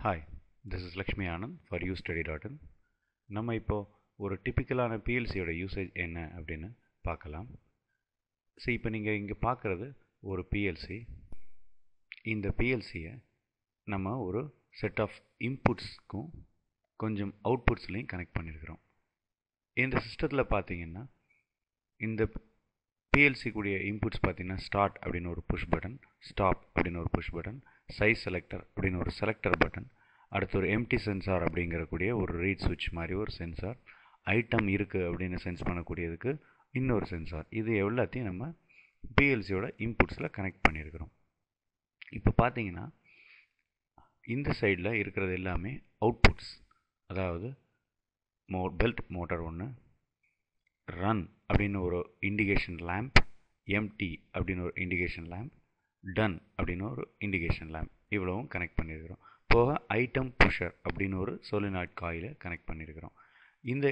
Hi, this is Lakshmi Anand for ustudy.in. நம்ம இப்போ ஒரு டிப்பிக்கலான பிஎல்சியோட யூசேஜ் என்ன அப்படின்னு பார்க்கலாம். சரி, இப்போ நீங்கள் இங்கே பார்க்குறது ஒரு பிஎல்சி. இந்த பிஎல்சியை நம்ம ஒரு செட் ஆஃப் இன்புட்ஸ்க்கும் கொஞ்சம் அவுட்புட்ஸ்லையும் கனெக்ட் பண்ணியிருக்கிறோம். இந்த சிஸ்டத்தில் பார்த்தீங்கன்னா இந்த பிஎல்சி கூடிய இன்புட்ஸ் பார்த்தீங்கன்னா ஸ்டார்ட் அப்படின்னு ஒரு புஷ் பட்டன், ஸ்டாப் அப்படின்னு ஒரு புஷ் பட்டன், சைஸ் செலக்டர் அப்படின்னு ஒரு செலக்டர் பட்டன், அடுத்து ஒரு எம்டி சென்சார் அப்படிங்கிறக்கூடிய ஒரு ரீட் சுவிட்ச் மாதிரி ஒரு சென்சார், ஐட்டம் இருக்குது அப்படின்னு சென்ஸ் பண்ணக்கூடியதுக்கு இன்னொரு சென்சார். இது எல்லாத்தையும் நம்ம பிஎல்சியோட இன்புட்ஸில் கனெக்ட் பண்ணியிருக்கிறோம். இப்போ பார்த்தீங்கன்னா இந்த சைடில் இருக்கிறது எல்லாமே அவுட்புட்ஸ். அதாவது பெல்ட் மோட்டார் ஒன்று, ரன் அப்படின்னு ஒரு இண்டிகேஷன் லேம்ப், எம்டி அப்படின்னு ஒரு இண்டிகேஷன் லேம்ப், டன் அப்படின்னு ஒரு இண்டிகேஷன் லேம்ப், இவ்வளவும் கனெக்ட் பண்ணியிருக்கிறோம். போக ஐட்டம் புஷர் அப்படின்னு ஒரு சோலினாய்ட் காயிலை கனெக்ட் பண்ணியிருக்கிறோம். இந்த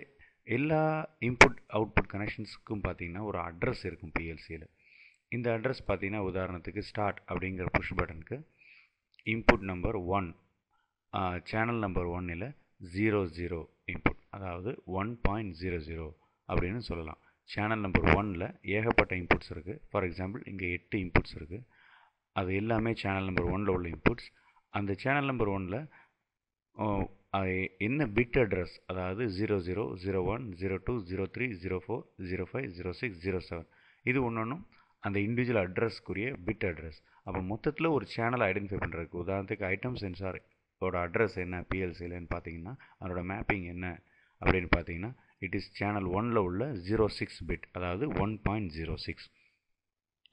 எல்லா இன்புட் அவுட்புட் கனெக்ஷன்ஸுக்கும் பார்த்திங்கன்னா ஒரு அட்ரஸ் இருக்கும் பிஎல்சியில். இந்த அட்ரஸ் பார்த்திங்கன்னா உதாரணத்துக்கு ஸ்டார்ட் அப்படிங்கிற புஷ் பட்டனுக்கு இன்புட் நம்பர் 1, சேனல் நம்பர் 1ல் 00 இன்புட், அதாவது 1.00 அப்படின்னு சொல்லலாம். சேனல் நம்பர் 1ல் ஏகப்பட்ட இன்புட்ஸ் இருக்குது. ஃபார் எக்ஸாம்பிள் இங்கே 8 இன்புட்ஸ் இருக்குது. அது எல்லாமே சேனல் நம்பர் 1ல் உள்ள இன்புட்ஸ். அந்த சேனல் நம்பர் 1ல் என்ன பிட் அட்ரஸ், அதாவது 00, 01, 02, 03, 04, 05, 06, 07, இது ஒன்றும் அந்த இண்டிவிஜுவல் அட்ரஸ்க்குரிய பிட் அட்ரஸ். அப்போ மொத்தத்தில் ஒரு சேனலை ஐடென்டிஃபை பண்ணுறதுக்கு, உதாரணத்துக்கு ஐட்டம் சென்சாரோட அட்ரஸ் என்ன பிஎல்சிலன்னு பார்த்தீங்கன்னா அதோட மேப்பிங் என்ன அப்படின்னு பார்த்தீங்கன்னா இட் இஸ் சேனல் 1ல் உள்ள 06 பிட், அதாவது 1.06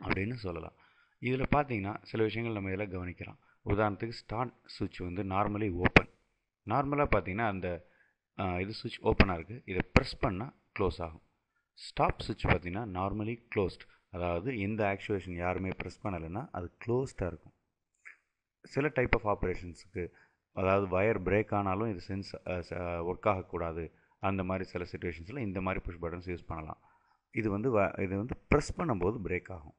அப்படின்னு சொல்லலாம். இதில் பார்த்தீங்கன்னா சில விஷயங்கள் நம்ம இதில் கவனிக்கலாம். உதாரணத்துக்கு ஸ்டார்ட் சுவிட்ச் வந்து நார்மலி ஓப்பன். நார்மலாக பார்த்தீங்கன்னா அந்த இது சுவிட்ச் ஓப்பனாக இருக்குது, இதை ப்ரெஸ் பண்ணால் க்ளோஸ் ஆகும். ஸ்டாப் சுவிட்ச் பார்த்தீங்கன்னா நார்மலி க்ளோஸ்ட், அதாவது எந்த ஆக்சுவேஷன் யாருமே ப்ரெஸ் பண்ணலைன்னா அது க்ளோஸ்டாக இருக்கும். சில டைப் ஆஃப் ஆப்ரேஷன்ஸுக்கு, அதாவது வயர் பிரேக் ஆனாலும் இது ஒர்க் ஆகக்கூடாது, அந்த மாதிரி சில சுச்சுவேஷன்ஸில் இந்த மாதிரி புஷ் பட்டன்ஸ் யூஸ் பண்ணலாம். இது வந்து ப்ரெஸ் பண்ணும்போது பிரேக் ஆகும்.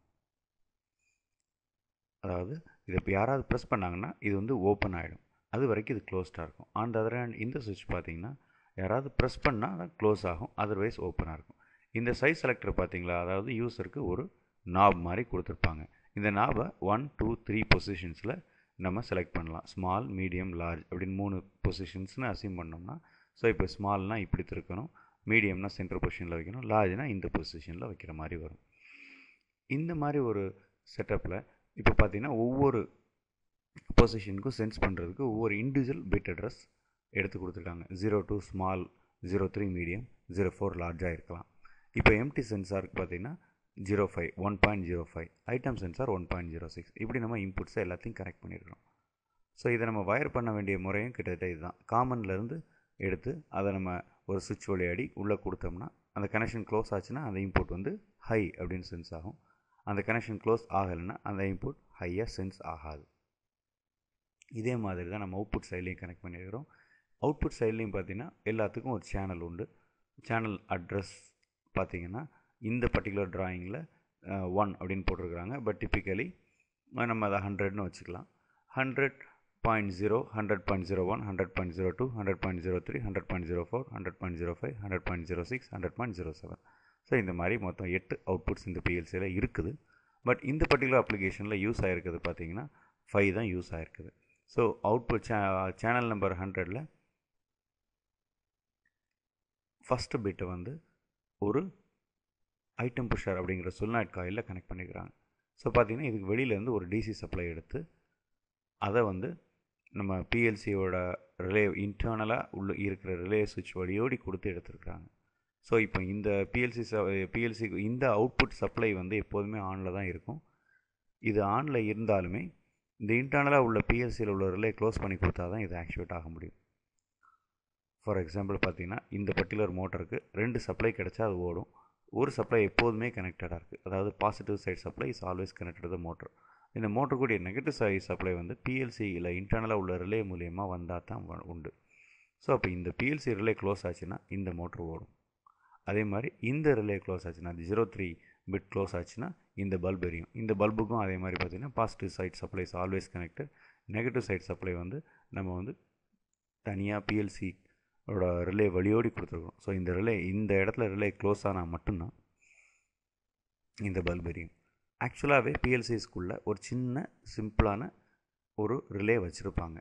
அதாவது இதை இப்போ யாராவது ப்ரெஸ் பண்ணாங்கன்னா இது வந்து ஓப்பன் ஆகிடும், அது வரைக்கும் இது க்ளோஸ்டாக இருக்கும். ஆன் த அதர் ஹேண்ட் இந்த சுவிட்ச் பார்த்தீங்கன்னா யாராவது ப்ரெஸ் பண்ணால் அது க்ளோஸ் ஆகும், அதர்வைஸ் ஓப்பனாக இருக்கும். இந்த சைஸ் செலக்டர் பார்த்தீங்களா, அதாவது யூஸருக்கு ஒரு நாப் மாதிரி கொடுத்துருப்பாங்க. இந்த நாபை 1, 2, 3 பொசிஷன்ஸில் நம்ம செலக்ட் பண்ணலாம். ஸ்மால், மீடியம், லார்ஜ் அப்படின்னு 3 பொசிஷன்ஸ்னு அசீம் பண்ணோம்னா, ஸோ இப்போ ஸ்மால்னால் இப்படி திருக்கணும், மீடியம்னா சென்டர் பொசிஷனில் வைக்கணும், லார்ஜ்னா இந்த பொசிஷனில் வைக்கிற மாதிரி வரும். இந்த மாதிரி ஒரு செட்டப்பில் இப்போ பார்த்தீங்கன்னா ஒவ்வொரு பொசிஷனுக்கும் சென்ஸ் பண்ணுறதுக்கு ஒவ்வொரு இண்டிவிஜுவல் பிட் அட்ரஸ் எடுத்து கொடுத்துருக்காங்க. 02 ஸ்மால், 03 மீடியம், 04 லார்ஜாக இருக்கலாம். இப்போ எம்டி சென்சாருக்கு பார்த்தீங்கன்னா 05, 1.05, ஐட்டம் சென்சார் 1.06, இப்படி நம்ம இன்புட்ஸை எல்லாத்தையும் கனெக்ட் பண்ணியிருக்கிறோம். ஸோ இதை நம்ம வயர் பண்ண வேண்டிய முறையும் கிட்டத்தட்ட இதுதான். காமன்லேருந்து எடுத்து அதை நம்ம ஒரு சுவிட்ச் வழியாடி உள்ளே கொடுத்தோம்னா அந்த கனெக்ஷன் க்ளோஸ் ஆச்சுன்னா அந்த இன்புட் வந்து ஹை அப்படின்னு சென்ஸ் ஆகும். அந்த கனெக்ஷன் க்ளோஸ் ஆகலைன்னா அந்த இன்புட் ஹையாக சென்ஸ் ஆகாது. இதே மாதிரி தான் நம்ம அவுட்புட் சைட்லேயும் கனெக்ட் பண்ணியிருக்கிறோம். அவுட்புட் சைட்லேயும் பார்த்திங்கன்னா எல்லாத்துக்கும் ஒரு சேனல் உண்டு. சேனல் அட்ரஸ் பார்த்திங்கன்னா இந்த பர்டிகுலர் ட்ராயிங்கில் 1 அப்படின்னு போட்டிருக்கிறாங்க. பட் டிப்பிக்கலி நம்ம அதை 100ன்னு வச்சுக்கலாம். 100.0, 100.01, 100.02, 100.03, 100.04, 100.05, 100.06, 100.07. ஸோ இந்த மாதிரி மொத்தம் 8 அவுட்புட்ஸ் இந்த பிஎல்சியில் இருக்குது. பட் இந்த பர்டிகுலர் அப்ளிகேஷனில் யூஸ் ஆகிருக்குது பார்த்திங்கன்னா 5 தான் யூஸ் ஆகிருக்குது. ஸோ அவுட்புட் சேனல் நம்பர் 100ல் ஃபஸ்ட்டு பிட்டை வந்து ஒரு ஐட்டம் புஷர் அப்படிங்கிற சோலினாய்ட் காயிலில் கனெக்ட் பண்ணிக்கிறாங்க. ஸோ பார்த்திங்கன்னா இதுக்கு வெளியிலேருந்து ஒரு டிசி சப்ளை எடுத்து அதை வந்து நம்ம பிஎல்சியோட ரிலே இன்டர்னலாக இருக்கிற ரிலே சுவிட்ச் வழியோடி கொடுத்து எடுத்துருக்குறாங்க. ஸோ இப்போ இந்த பிஎல்சிக்கு இந்த அவுட்புட் சப்ளை வந்து எப்போதுமே ஆனில் தான் இருக்கும். இது ஆனில் இருந்தாலுமே இந்த இன்டர்னலாக உள்ள பிஎல்சியில் உள்ள ரிலே க்ளோஸ் பண்ணி கொடுத்தா தான் இது ஆக்டிவேட் ஆக முடியும். ஃபார் எக்ஸாம்பிள் பார்த்தீங்கன்னா இந்த பர்டிகுலர் மோட்டருக்கு 2 சப்ளை கிடச்சா அது ஓடும். ஒரு சப்ளை எப்போதுமே கனெக்டடாக இருக்குது, அதாவது positive side supply is always connected the motor. இந்த மோட்டர் கூடிய நெகட்டிவ் சைட் சப்ளை வந்து பிஎல்சியில் இன்டர்னலாக உள்ள ரிலே மூலியமாக வந்தால் தான் உண்டு. ஸோ அப்போ இந்த பிஎல்சி ரிலே க்ளோஸ் ஆச்சுன்னா இந்த மோட்டர் ஓடும். அதே மாதிரி இந்த ரிலே க்ளோஸ் ஆச்சுன்னா 03 பிட் க்ளோஸ் ஆச்சுன்னா இந்த பல்ப் எரியும். இந்த பல்புக்கும் அதே மாதிரி பார்த்திங்கன்னா positive side supply is always connected, negative side supply வந்து நம்ம வந்து தனியாக பிஎல்சியோட ரிலே வழியோடி கொடுத்துருக்கோம். ஸோ இந்த ரிலே இந்த இடத்துல ரிலே க்ளோஸ் ஆனால் மட்டும்தான் இந்த பல்ப் எரியும். ஆக்சுவலாகவே பிஎல்சிஸ்குள்ளே ஒரு சின்ன சிம்பிளான ஒரு ரிலே வச்சுருப்பாங்க.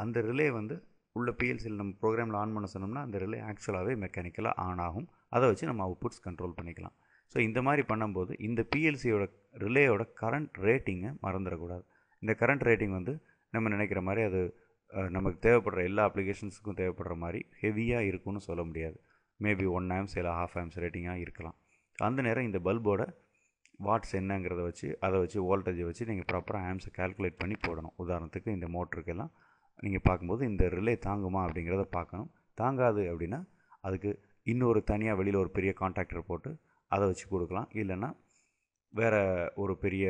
அந்த ரிலே வந்து உள்ள பிஎல்சியில் நம்ம ப்ரோக்ராமில் ஆன் பண்ண சொன்னோம்னா அந்த ரிலே ஆக்சுவலாகவே மெக்கானிக்கலாக ஆன் ஆகும். அதை வச்சு நம்ம அவுட்புட்ஸ் கண்ட்ரோல் பண்ணிக்கலாம். ஸோ இந்த மாதிரி பண்ணும்போது இந்த பிஎல்சியோட ரிலேயோட கரண்ட் ரேட்டிங்கை மறந்துடக்கூடாது. இந்த கரண்ட் ரேட்டிங் வந்து நம்ம நினைக்கிற மாதிரி அது நமக்கு தேவைப்படுற எல்லா அப்ளிகேஷன்ஸுக்கும் தேவைப்படுற மாதிரி ஹெவியாக இருக்கும்னு சொல்ல முடியாது. மேபி 1 ஆம்ஸ் இல்லை 1/2 ஆம்ஸ் ரேட்டிங்காக இருக்கலாம். அந்த நேரம் இந்த பல்போட வாட்ஸ் என்னங்கிறத வச்சு அதை வச்சு வோல்டேஜை வச்சு நீங்கள் ப்ராப்பராக ஆம்ஸை கால்குலேட் பண்ணி போடணும். உதாரணத்துக்கு இந்த மோட்டருக்கெல்லாம் நீங்கள் பார்க்கும்போது இந்த ரிலே தாங்குமா அப்படிங்கிறத பார்க்கணும். தாங்காது அப்படின்னா அதுக்கு இன்னொரு தனியாக வெளியில் ஒரு பெரிய கான்டாக்டர் போட்டு அதை வச்சு கொடுக்கலாம். இல்லைன்னா வேறு ஒரு பெரிய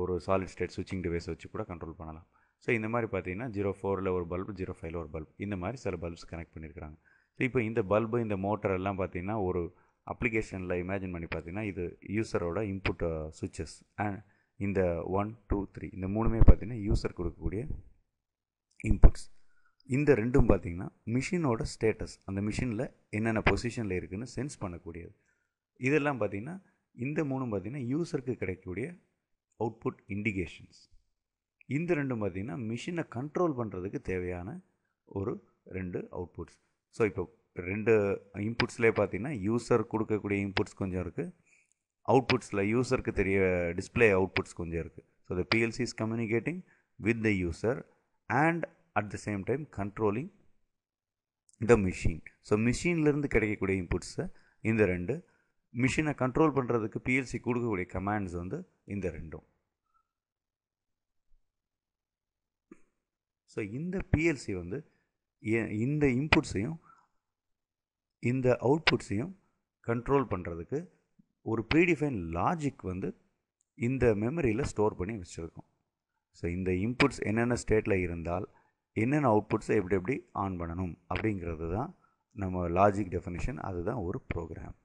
ஒரு சாலிட் ஸ்டேட் ஸ்விட்சிங் டிவைஸ் வச்சு கூட கண்ட்ரோல் பண்ணலாம். ஸோ இந்த மாதிரி பார்த்தீங்கன்னா 04ல் ஒரு பல்பு, 05ல் ஒரு பல்ப், இந்த மாதிரி சில பல்ப்ஸ் கனெக்ட் பண்ணியிருக்கிறாங்க. ஸோ இப்போ இந்த பல்பு இந்த மோட்டர் எல்லாம் பார்த்தீங்கன்னா ஒரு அப்ளிகேஷனில் இமேஜின் பண்ணி பார்த்தீங்கன்னா இது யூஸரோட இன்புட் சுவிட்சஸ் அண்ட் இந்த 1, 2, 3 இந்த மூணுமே பார்த்தீங்கன்னா யூஸர் கொடுக்கக்கூடிய இன்புட்ஸ். இந்த ரெண்டும் பார்த்தீங்கன்னா மிஷினோட ஸ்டேட்டஸ், அந்த மிஷினில் என்னென்ன பொசிஷனில் இருக்குதுன்னு சென்ஸ் பண்ணக்கூடியது. இதெல்லாம் பார்த்தீங்கன்னா இந்த மூணும் பார்த்தீங்கன்னா யூஸருக்கு கிடைக்கக்கூடிய அவுட்புட் இண்டிகேஷன்ஸ். இந்த ரெண்டும் பார்த்தீங்கன்னா மிஷினை கண்ட்ரோல் பண்ணுறதுக்கு தேவையான ஒரு 2 அவுட்புட்ஸ். ஸோ இப்போ 2 இன்புட்ஸ்லேயே பார்த்தீங்கன்னா யூஸர் கொடுக்கக்கூடிய இன்புட்ஸ் கொஞ்சம் இருக்குது, அவுட்புட்ஸில் யூஸருக்கு தெரிய டிஸ்பிளே அவுட்புட்ஸ் கொஞ்சம் இருக்குது. So the PLC is communicating with the user and at the same time controlling the machine. So மிஷின்லேருந்து கிடைக்கக்கூடிய இன்புட்ஸை இந்த 2, மிஷினை கண்ட்ரோல் பண்ணுறதுக்கு பிஎல்சி கொடுக்கக்கூடிய கமாண்ட்ஸ் வந்து இந்த 2. ஸோ இந்த பிஎல்சி வந்து இந்த இன்புட்ஸையும் இந்த அவுட்புட்ஸையும் கண்ட்ரோல் பண்ணுறதுக்கு ஒரு ப்ரீடிஃபைன் லாஜிக் வந்து இந்த மெமரியில் ஸ்டோர் பண்ணி வச்சுருக்கோம். ஸோ இந்த இன்புட்ஸ் என்னென்ன ஸ்டேட்டில் இருந்தால் என்னென்ன அவுட்புட்ஸை எப்படி எப்படி ஆன் பண்ணணும் அப்படிங்கிறது தான் நம்ம லாஜிக் டெஃபினிஷன். அதுதான் ஒரு ப்ரோக்ராம்.